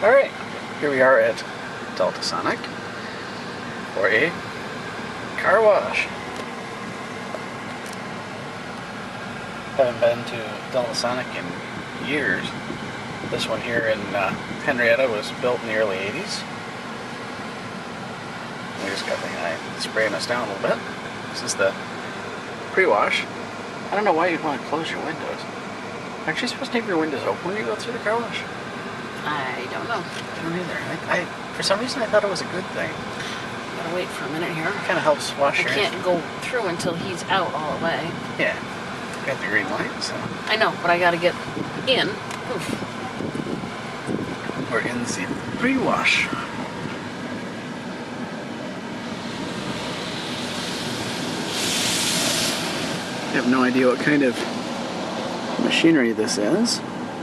Alright, here we are at Delta Sonic for a car wash. Haven't been to Delta Sonic in years. This one here in Henrietta was built in the early 80s. We just got the spraying us down a little bit. This is the pre-wash. I don't know why you'd want to close your windows. Aren't you supposed to have your windows open when you go through the car wash? I don't know. I don't either. For some reason I thought it was a good thing. Gotta wait for a minute here. It kind of helps wash your hands. I can't go through until he's out all the way. Yeah. Got the green light, so. I know, but I gotta get in. Oof. We're in the pre-wash. I have no idea what kind of machinery this is.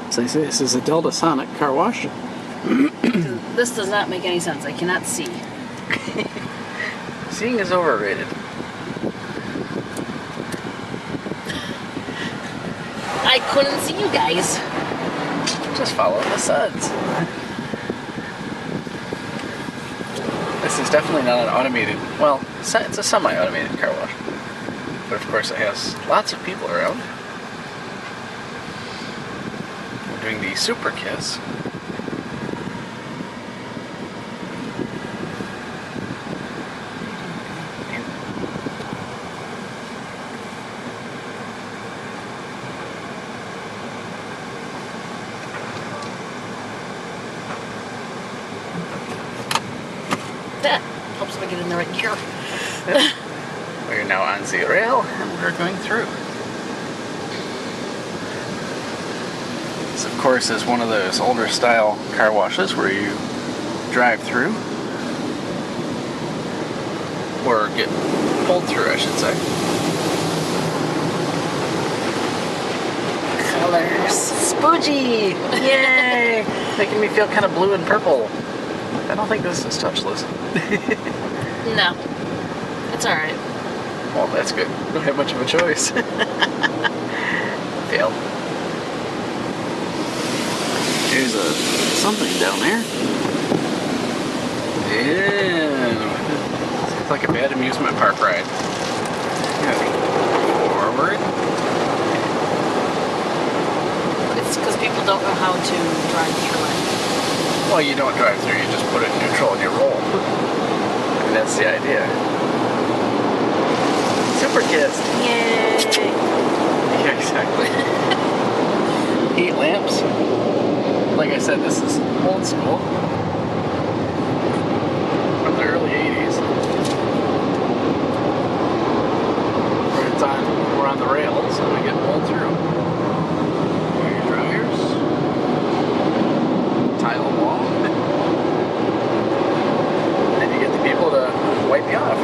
As I say, this is a Delta Sonic car wash. This does not make any sense. I cannot see. Seeing is overrated. I couldn't see you guys. Just follow the suds. This is definitely not an automated, well, it's a semi-automated car wash. But of course it has lots of people around. We're doing the Super Kiss. That helps me get in the right gear. Yep. We're now on the rail and we're going through. This, of course, is one of those older style car washes where you drive through, or get pulled through, I should say. Colors. Spooky! Yay! Making me feel kind of blue and purple. I don't think this is touchless. No. It's alright. Well, that's good. Don't have much of a choice. Failed. There's something down there. Yeah. It's like a bad amusement park ride. Forward. It's because people don't know how to drive the lane. Well, you don't drive through, you just put it in neutral and you roll. I mean, that's the idea. Super Kiss! Yay! Yeah, exactly. 8 lamps. Like I said, this is old school. From the early 80s. We're on the rails, so we get pulled through. Here are your dryers. Tile wall. And you get the people to wipe you off.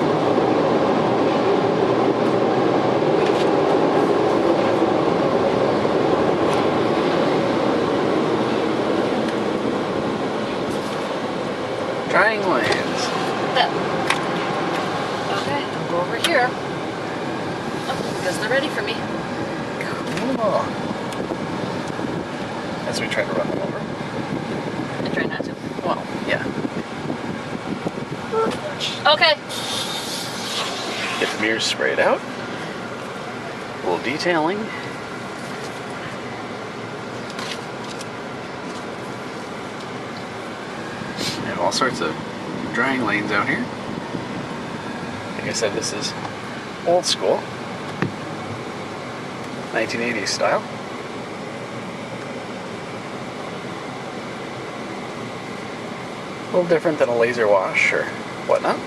Drying lanes. Okay, I'll go over here. Oh, because they're ready for me. Cool. As we try to run them over. I try not to. Well, yeah. Okay. Get the mirrors sprayed out. A little detailing. We have all sorts of drying lanes out here. Like I said, this is old school. 1980s style. A little different than a laser wash or whatnot.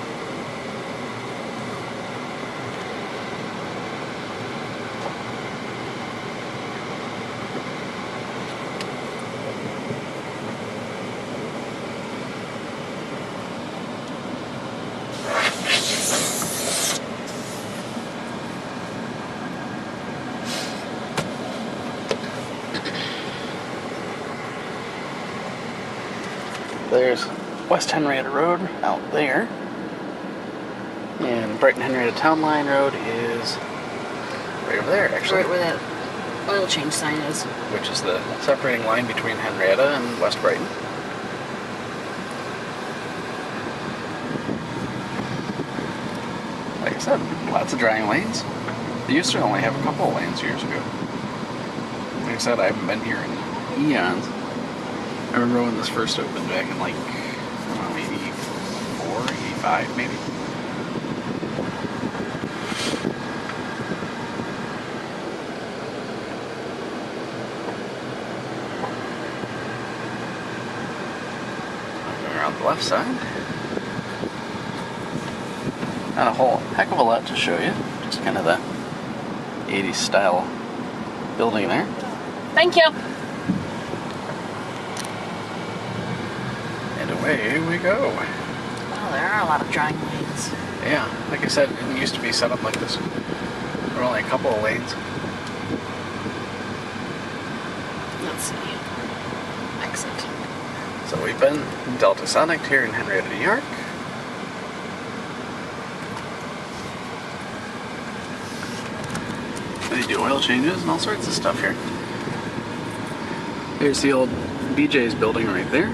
There's West Henrietta Road out there. And Brighton Henrietta Town Line Road is right over there, actually. Right where that oil change sign is. Which is the separating line between Henrietta and West Brighton. said, lots of drying lanes. They used to only have a couple of lanes years ago. Like I said, I haven't been here in eons. I remember when this first opened back in like, I don't know, 84, 85 maybe. Going around the left side. Not a whole heck of a lot to show you. Just kind of the 80s style building there. Thank you. And away we go. Oh, there are a lot of drying lanes. Yeah, like I said, it used to be set up like this. There were only a couple of lanes. Let's see. Exit. So we've been Delta Sonic here in Henrietta, New York. They do oil changes and all sorts of stuff here. Here's the old BJ's building right there.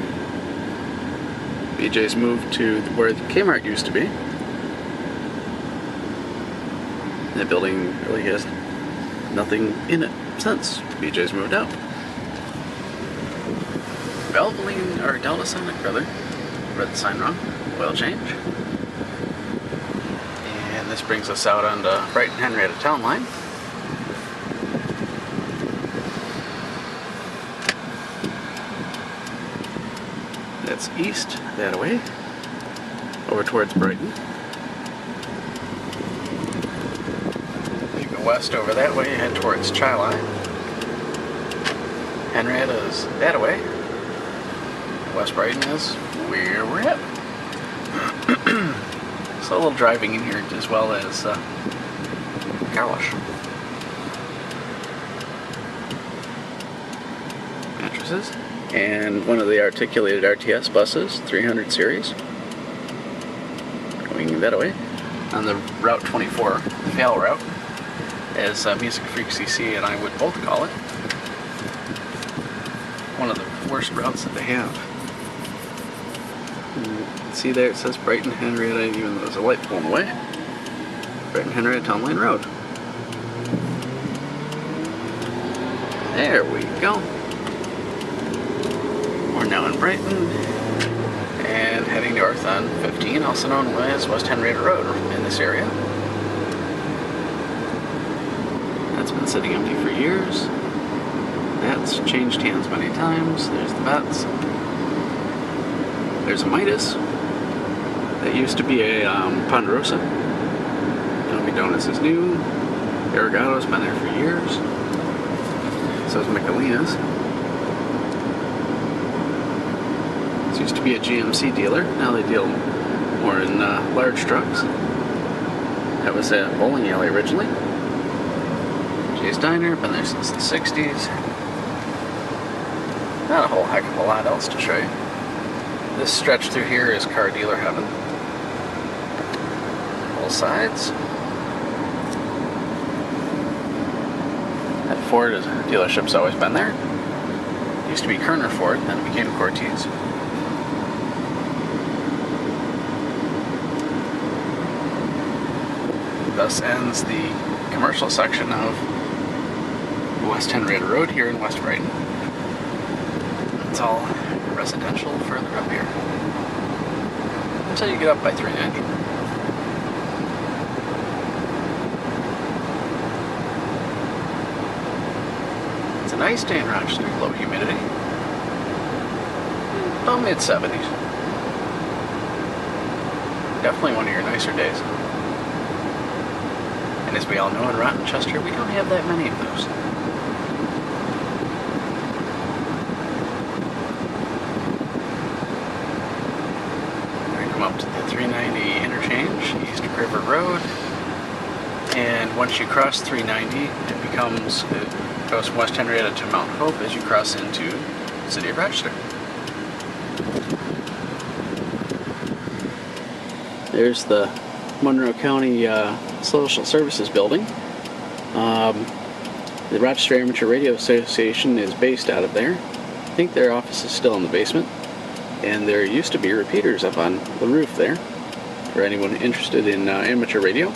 BJ's moved to where the Kmart used to be. The building really has nothing in it since BJ's moved out. Valvoline, or Delta Sonic rather. Read the sign wrong. Oil change. And this brings us out onto Brighton Henrietta Town Line. That's east, that way, over towards Brighton. You go west over that way, you head towards Chi-Line. Henrietta's that way. West Brighton is where we're at. So a little driving in here as well as carwash. Mattresses. And one of the articulated RTS buses, 300 series, going that way, on the Route 24, the fail route, as Music Freak CC and I would both call it. One of the worst routes that they have. And see there, it says Brighton Henrietta, even though there's a light pulling away. Brighton Henrietta Town Line Road. There we go. We're now in Brighton and heading north on 15, also known as West Henrietta Road in this area. That's been sitting empty for years. That's changed hands many times. There's the Bats. There's a Midas. That used to be a Ponderosa. Dunkin' Donuts is new. Arigato's been there for years. So is Michelina's. Used to be a GMC dealer. Now they deal more in large trucks. That was a bowling alley originally. Jay's Diner, been there since the 60s. Not a whole heck of a lot else to show you. This stretch through here is car dealer heaven. Both sides. That Ford dealership's always been there. It used to be Kerner Ford, then it became Cortez. Thus ends the commercial section of West Henrietta Road here in West Brighton. It's all residential further up here until you get up by 390. It's a nice day in Rochester, low humidity, about mid-70s. Definitely one of your nicer days. And as we all know in Rochester, we don't have that many of those. We come up to the 390 interchange, East River Road, and once you cross 390, it goes from West Henrietta to Mount Hope as you cross into the city of Rochester. There's the Monroe County Social Services Building. The Rochester Amateur Radio Association is based out of there. I think their office is still in the basement. And there used to be repeaters up on the roof there for anyone interested in amateur radio.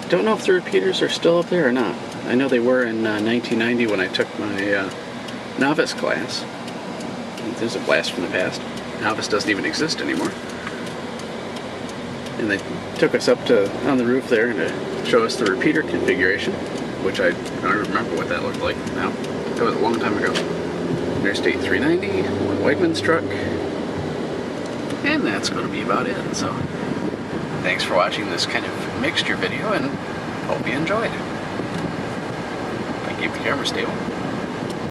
Don't know if the repeaters are still up there or not. I know they were in 1990 when I took my novice class. There's a blast from the past. Novice doesn't even exist anymore. And they took us up to on the roof there to show us the repeater configuration, which I don't remember what that looked like now. That was a long time ago. Interstate 390, one Wegmans truck, and that's going to be about it. So, thanks for watching this kind of mixture video, and hope you enjoyed it. If I keep the camera stable.